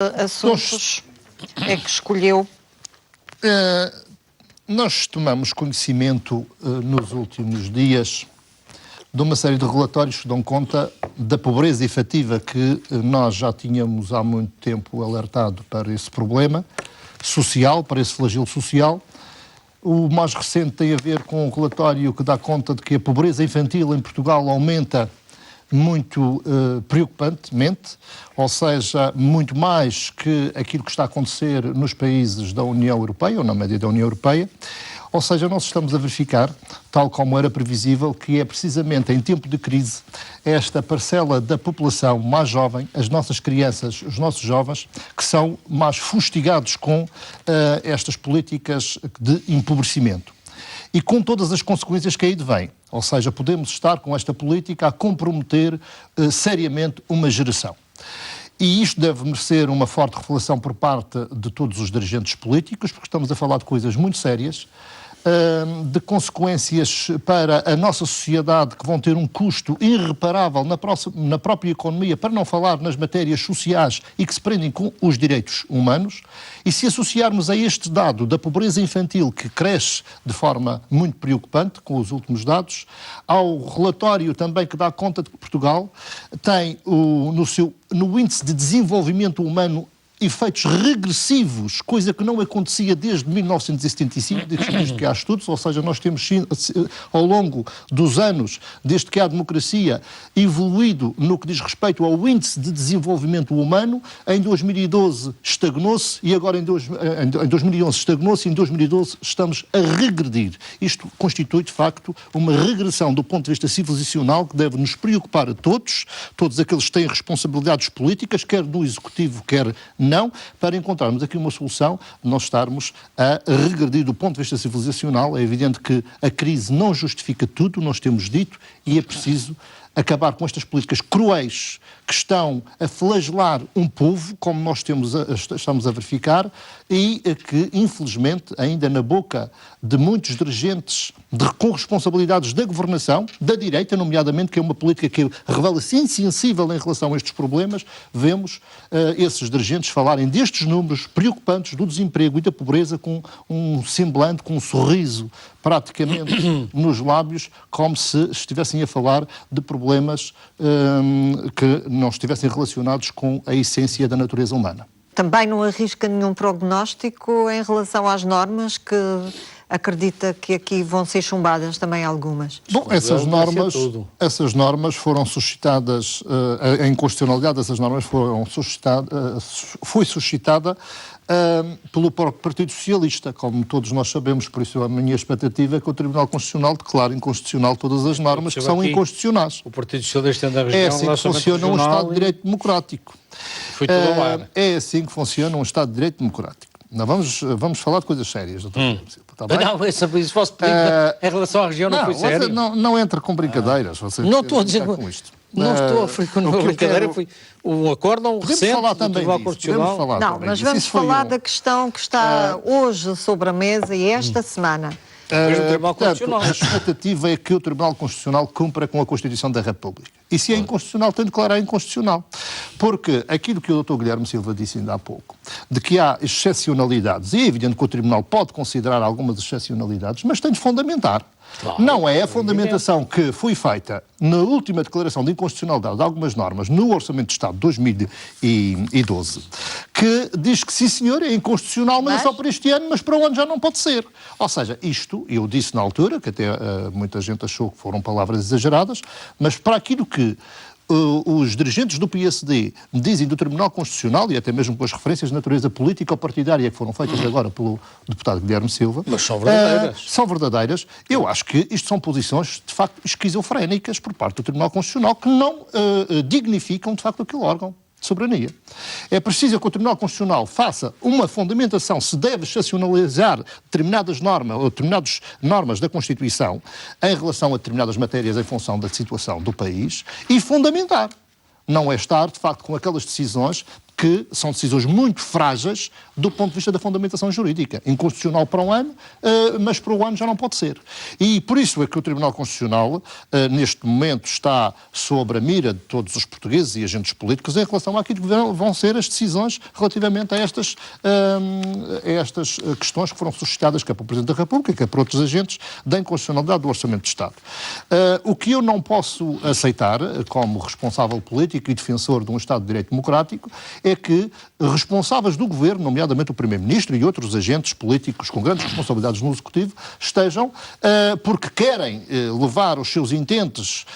assuntos é que escolheu? Nós tomamos conhecimento nos últimos dias de uma série de relatórios que dão conta da pobreza efetiva que nós já tínhamos há muito tempo alertado para esse problema social, para esse flagelo social. O mais recente tem a ver com um relatório que dá conta de que a pobreza infantil em Portugal aumenta muito preocupantemente, ou seja, muito mais que aquilo que está a acontecer nos países da União Europeia, ou na média da União Europeia. Ou seja, nós estamos a verificar, tal como era previsível, que é precisamente em tempo de crise esta parcela da população mais jovem, as nossas crianças, os nossos jovens, que são mais fustigados com estas políticas de empobrecimento. E com todas as consequências que aí vêm. Ou seja, podemos estar com esta política a comprometer seriamente uma geração. E isto deve merecer uma forte reflexão por parte de todos os dirigentes políticos, porque estamos a falar de coisas muito sérias, de consequências para a nossa sociedade que vão ter um custo irreparável na própria economia, para não falar nas matérias sociais e que se prendem com os direitos humanos. E se associarmos a este dado da pobreza infantil, que cresce de forma muito preocupante, com os últimos dados, ao relatório também que dá conta de que Portugal tem no índice de desenvolvimento humano efeitos regressivos, coisa que não acontecia desde 1975, desde que há estudos, ou seja, nós temos ao longo dos anos, desde que há democracia, evoluído no que diz respeito ao índice de desenvolvimento humano. Em 2012 estagnou-se e agora em 2011 estagnou-se e em 2012 estamos a regredir. Isto constitui, de facto, uma regressão do ponto de vista civilizacional que deve nos preocupar a todos aqueles que têm responsabilidades políticas, quer no Executivo, quer não, para encontrarmos aqui uma solução, nós estarmos a regredir do ponto de vista civilizacional. É evidente que a crise não justifica tudo, nós temos dito, e é preciso acabar com estas políticas cruéis que estão a flagelar um povo, como nós estamos a verificar, e que, infelizmente, ainda na boca de muitos dirigentes com responsabilidades da governação, da direita, nomeadamente, que é uma política que revela-se insensível em relação a estes problemas, vemos esses dirigentes falarem destes números preocupantes do desemprego e da pobreza com um semblante, com um sorriso praticamente nos lábios, como se estivessem a falar de problemas que não estivessem relacionados com a essência da natureza humana. Também não arrisca nenhum prognóstico em relação às normas, que acredita que aqui vão ser chumbadas também algumas? Bom, essas normas foram suscitadas, a inconstitucionalidade dessas normas foi suscitada pelo próprio Partido Socialista, como todos nós sabemos. Por isso a minha expectativa é que o Tribunal Constitucional declare inconstitucional todas as normas que são inconstitucionais. O Partido Socialista da região... É assim que funciona um Estado de Direito Democrático. Foi tudo ao ar. É assim que funciona um Estado de Direito Democrático. Não, vamos falar de coisas sérias, doutor Silva. Tá bem? Não, se fosse pedir em relação à região não foi sério. Não entra com brincadeiras. Não estou a dizer com isto. Não estou a fazer com uma brincadeira, foi um acórdão recente do Tribunal Constitucional. Não, mas vamos falar da questão que está hoje sobre a mesa e esta semana. Portanto, a expectativa é que o Tribunal Constitucional cumpra com a Constituição da República. E se é inconstitucional, tem de declarar inconstitucional. Porque aquilo que o Dr. Guilherme Silva disse ainda há pouco, de que há excepcionalidades, e é evidente que o Tribunal pode considerar algumas excepcionalidades, mas tem de fundamentar. Claro, não é a fundamentação que foi feita na última declaração de inconstitucionalidade de algumas normas no Orçamento de Estado de 2012, que diz que sim senhor, é inconstitucional, mas é só para este ano, mas para o ano já não pode ser. Ou seja, isto, eu disse na altura, que até muita gente achou que foram palavras exageradas, mas para aquilo que os dirigentes do PSD dizem do Tribunal Constitucional, e até mesmo com as referências de natureza política ou partidária que foram feitas agora pelo deputado Guilherme Silva... Mas são verdadeiras. São verdadeiras. Eu acho que isto são posições, de facto, esquizofrénicas por parte do Tribunal Constitucional, que não dignificam, de facto, aquele órgão de soberania. É preciso que o Tribunal Constitucional faça uma fundamentação se deve excepcionalizar determinadas normas ou determinadas normas da Constituição em relação a determinadas matérias em função da situação do país e fundamentar. Não é estar, de facto, com aquelas decisões que são decisões muito frágeis do ponto de vista da fundamentação jurídica. Inconstitucional para um ano, mas para o ano já não pode ser. E por isso é que o Tribunal Constitucional, neste momento, está sobre a mira de todos os portugueses e agentes políticos em relação àquilo que vão ser as decisões relativamente a estas questões que foram suscitadas quer pelo Presidente da República, quer por outros agentes da inconstitucionalidade do Orçamento de Estado. O que eu não posso aceitar, como responsável político e defensor de um Estado de Direito Democrático, é que responsáveis do Governo, nomeadamente o Primeiro-Ministro e outros agentes políticos com grandes responsabilidades no Executivo, estejam, porque querem levar os seus intentes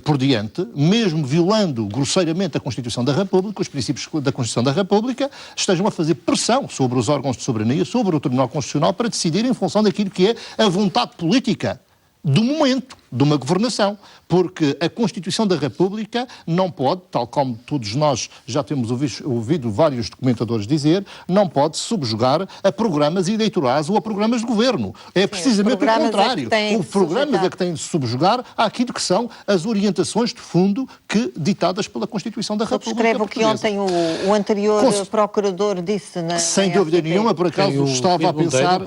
por diante, mesmo violando grosseiramente a Constituição da República, os princípios da Constituição da República, estejam a fazer pressão sobre os órgãos de soberania, sobre o Tribunal Constitucional, para decidir em função daquilo que é a vontade política do momento, de uma governação, porque a Constituição da República não pode, tal como todos nós já temos ouvido vários documentadores dizer, não pode subjugar a programas eleitorais ou a programas de governo. É precisamente o contrário. Os programas é que têm de subjugar àquilo que são as orientações de fundo ditadas pela Constituição da República Escreve o que ontem o anterior procurador disse sem dúvida nenhuma, por acaso estava a pensar,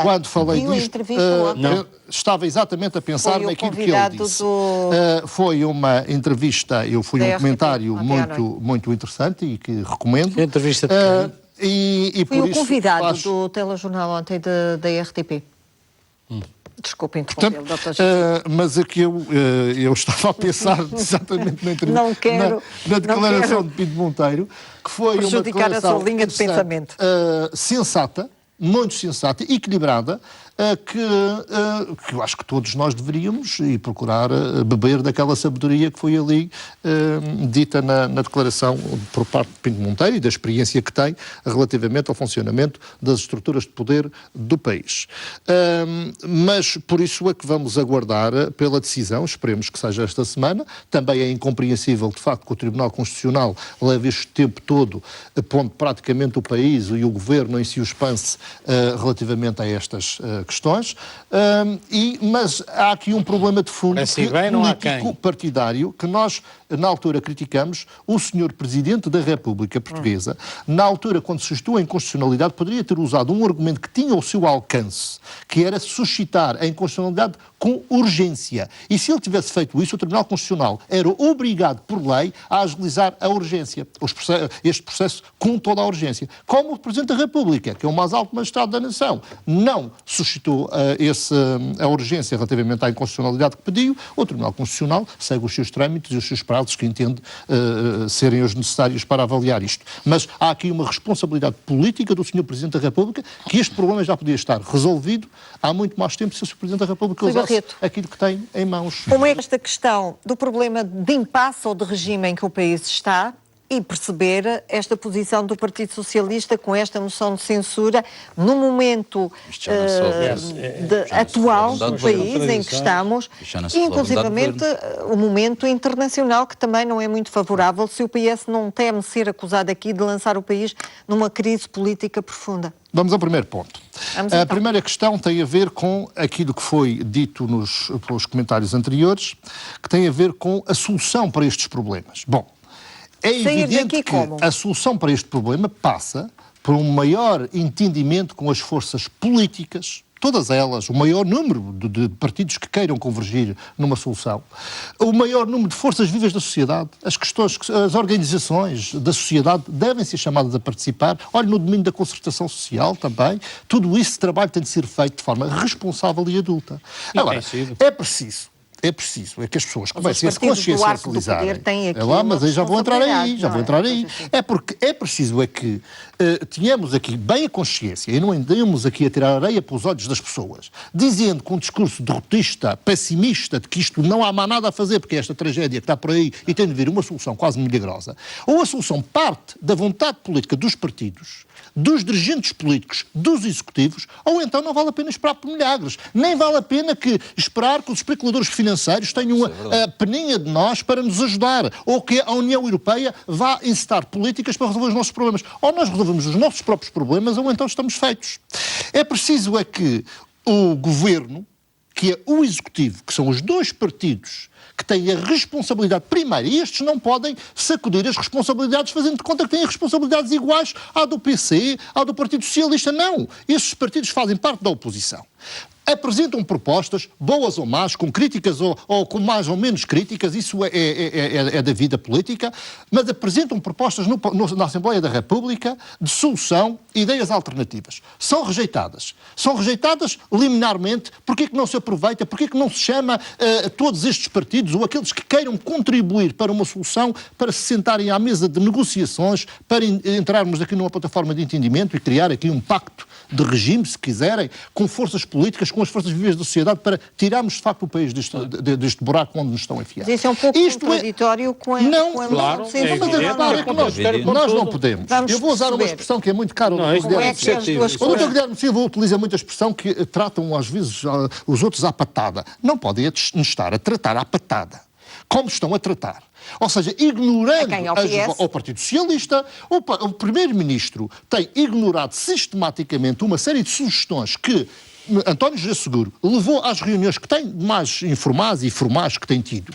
quando falei disto, estava exatamente a pensar naquilo que ele disse. Foi uma entrevista, foi um comentário muito interessante e que recomendo. Que entrevista de quem? Foi o convidado do telejornal ontem da RTP. Desculpe interromper, Dr. Mas aqui eu estava a pensar exatamente na declaração de Pinto Monteiro, que foi uma declaração a sua linha de pensamento. Sensata, muito sensata, equilibrada, que eu acho que todos nós deveríamos e procurar beber daquela sabedoria que foi ali dita na declaração por parte de Pinto Monteiro e da experiência que tem relativamente ao funcionamento das estruturas de poder do país. Mas por isso é que vamos aguardar pela decisão, esperemos que seja esta semana. Também é incompreensível, de facto, que o Tribunal Constitucional leve este tempo todo, pondo praticamente o país e o Governo em si suspense relativamente a estas questões, mas há aqui um problema de fundo político-partidário que nós, na altura, criticamos. O senhor Presidente da República Portuguesa, na altura, quando suscitou a inconstitucionalidade, poderia ter usado um argumento que tinha ao seu alcance, que era suscitar a inconstitucionalidade com urgência. E se ele tivesse feito isso, o Tribunal Constitucional era obrigado, por lei, a agilizar a urgência, este processo com toda a urgência. Como o Presidente da República, que é o mais alto magistrado da nação, não suscitou a urgência relativamente à inconstitucionalidade que pediu, o Tribunal Constitucional segue os seus trâmites e os seus prazos que entende serem os necessários para avaliar isto. Mas há aqui uma responsabilidade política do Sr. Presidente da República, que este problema já podia estar resolvido há muito mais tempo se o Sr. Presidente da República usasse aquilo que tem em mãos. Como é esta questão do problema de impasse ou de regime em que o país está e perceber esta posição do Partido Socialista com esta moção de censura no momento atual do país em que estamos e inclusivamente o momento internacional que também não é muito favorável se o PS não teme ser acusado aqui de lançar o país numa crise política profunda. Vamos ao primeiro ponto. A primeira questão tem a ver com aquilo que foi dito pelos comentários anteriores, que tem a ver com a solução para estes problemas. Bom, é evidente que a solução para este problema passa por um maior entendimento com as forças políticas, todas elas, o maior número de partidos que queiram convergir numa solução, o maior número de forças vivas da sociedade, as organizações da sociedade devem ser chamadas a participar, olha, no domínio da concertação social também, tudo esse trabalho tem de ser feito de forma responsável e adulta. Agora, é preciso que as pessoas comecem a se consciencializarem. Mas aí já vou entrar aí. É porque é preciso que tenhamos aqui bem a consciência e não andemos aqui a tirar areia para os olhos das pessoas, dizendo com um discurso derrotista, pessimista, de que isto não há mais nada a fazer porque esta tragédia que está por aí e tem de vir uma solução quase milagrosa. Ou a solução parte da vontade política dos partidos, dos dirigentes políticos, dos executivos, ou então não vale a pena esperar por milagres. Nem vale a pena esperar que os especuladores financeiros tenham a peninha de nós para nos ajudar, ou que a União Europeia vá incitar políticas para resolver os nossos problemas. Ou nós resolvemos os nossos próprios problemas, ou então estamos feitos. É preciso que o Governo, que é o Executivo, que são os dois partidos que têm a responsabilidade primeira, e estes não podem sacudir as responsabilidades fazendo de conta que têm responsabilidades iguais à do PC, à do Partido Socialista. Não. Estes partidos fazem parte da oposição. Apresentam propostas, boas ou más, com críticas ou com mais ou menos críticas, isso é da vida política, mas apresentam propostas na Assembleia da República de solução, ideias alternativas. São rejeitadas. São rejeitadas liminarmente. Porquê que não se aproveita? Porquê que não se chama todos estes partidos ou aqueles que queiram contribuir para uma solução, para se sentarem à mesa de negociações, para entrarmos aqui numa plataforma de entendimento e criar aqui um pacto de regime, se quiserem, com forças políticas, com as forças vivas da sociedade, para tirarmos de facto o país deste buraco onde nos estão a enfiar. Mas isso é um pouco contraditório com a claro, nós não podemos. Eu vou usar uma expressão que é muito cara. O doutor Guilherme Silva utiliza muita expressão que tratam às vezes os outros à patada. Não podem estar a tratar à patada como estão a tratar. Ou seja, ignorando o Partido Socialista, o Primeiro-Ministro tem ignorado sistematicamente uma série de sugestões que António José Seguro levou às reuniões que tem mais informais e formais que tem tido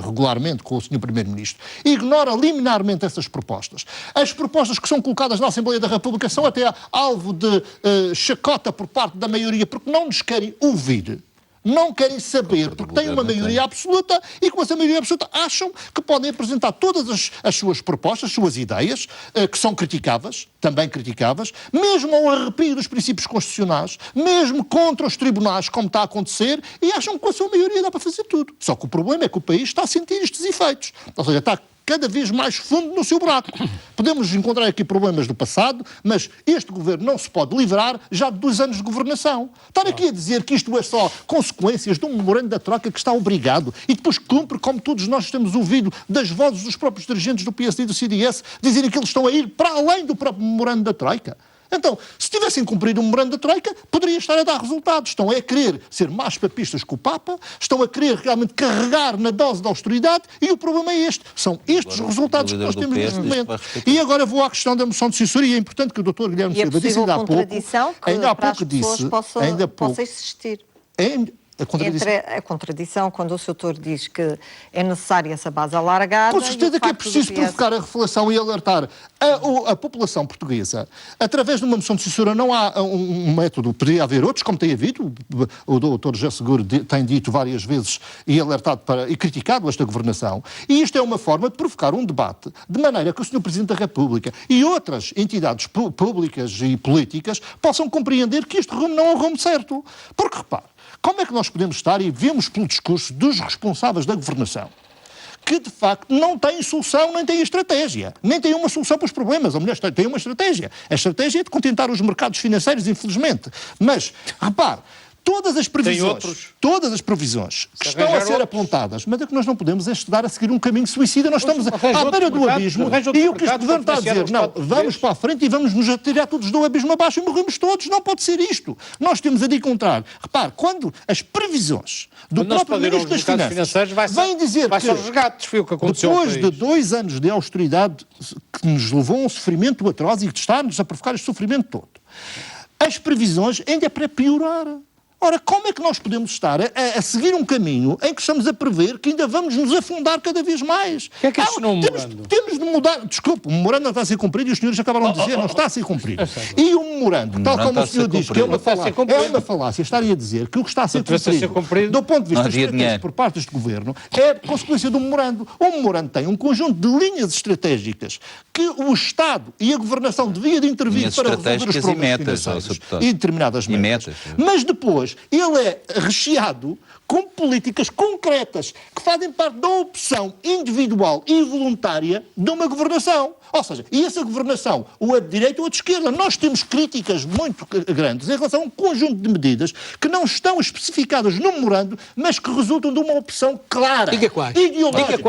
regularmente com o Sr. Primeiro-Ministro, ignora liminarmente essas propostas. As propostas que são colocadas na Assembleia da República são até alvo de chacota por parte da maioria, porque não nos querem ouvir. Não querem saber, porque têm uma maioria absoluta e com essa maioria absoluta acham que podem apresentar todas as suas propostas, as suas ideias, que são criticáveis, também criticáveis, mesmo ao arrepio dos princípios constitucionais, mesmo contra os tribunais, como está a acontecer, e acham que com a sua maioria dá para fazer tudo. Só que o problema é que o país está a sentir estes efeitos. Ou seja, está cada vez mais fundo no seu buraco. Podemos encontrar aqui problemas do passado, mas este governo não se pode livrar já de 2 anos de governação. Estar aqui a dizer que isto é só consequências de um memorando da troca que está obrigado e depois cumpre, como todos nós temos ouvido das vozes dos próprios dirigentes do PSD e do CDS, dizerem que eles estão a ir para além do próprio memorando da troika. Então, se tivessem cumprido o memorando da Troika, poderia estar a dar resultados. Estão a querer ser mais papistas que o Papa, estão a querer realmente carregar na dose da austeridade e o problema é este. São estes os resultados que nós temos neste momento. E agora vou à questão da moção de censura e é importante que o Dr. Guilherme Silva disse ainda há pouco disse, possa existir. A contradição, quando o Sr. diz que é necessária essa base alargada... Com certeza que é preciso provocar a reflexão e alertar a população portuguesa. Através de uma moção de censura não há um método, poderia haver outros, como tem havido. O Dr. José Seguro tem dito várias vezes e alertado e criticado esta governação. E isto é uma forma de provocar um debate, de maneira que o Sr. Presidente da República e outras entidades públicas e políticas possam compreender que este rumo não é o rumo certo. Porque, repare, como é que nós podemos estar e vemos pelo discurso dos responsáveis da governação que, de facto, não têm solução, nem têm estratégia, nem têm uma solução para os problemas. Ou melhor, têm uma estratégia. A estratégia é de contentar os mercados financeiros, infelizmente. Mas, repare, todas as previsões que estão a ser apontadas, mas é que nós não podemos estudar a seguir um caminho suicida. Nós estamos à beira do abismo e o que este governo está a dizer, não, vamos para a frente e vamos nos atirar todos do abismo abaixo e morremos todos. Não pode ser isto. Nós temos de encontrar. Repare, quando as previsões do próprio Ministro das Finanças vêm dizer que depois de 2 anos de austeridade que nos levou a um sofrimento atroz e que está-nos a provocar este sofrimento todo, as previsões ainda é para piorar. Ora, como é que nós podemos estar a seguir um caminho em que estamos a prever que ainda vamos nos afundar cada vez mais? O que é que isso não memorando? Temos de mudar. Desculpe, o memorando não está a ser cumprido e os senhores acabaram de dizer não está a ser cumprido. E o memorando, tal como o senhor diz, que é uma falácia, estaria a dizer que o que está a ser cumprido, do ponto de vista estratégico por parte deste governo, é consequência do memorando. O memorando tem um conjunto de linhas estratégicas que o Estado e a governação devia de intervir para resolver os problemas financeiros e determinadas metas. Mas depois ele é recheado com políticas concretas que fazem parte da opção individual e voluntária de uma governação. Ou seja, e essa governação, ou a de direita ou a de esquerda, nós temos críticas muito grandes em relação a um conjunto de medidas que não estão especificadas no memorando, mas que resultam de uma opção clara, ideológica.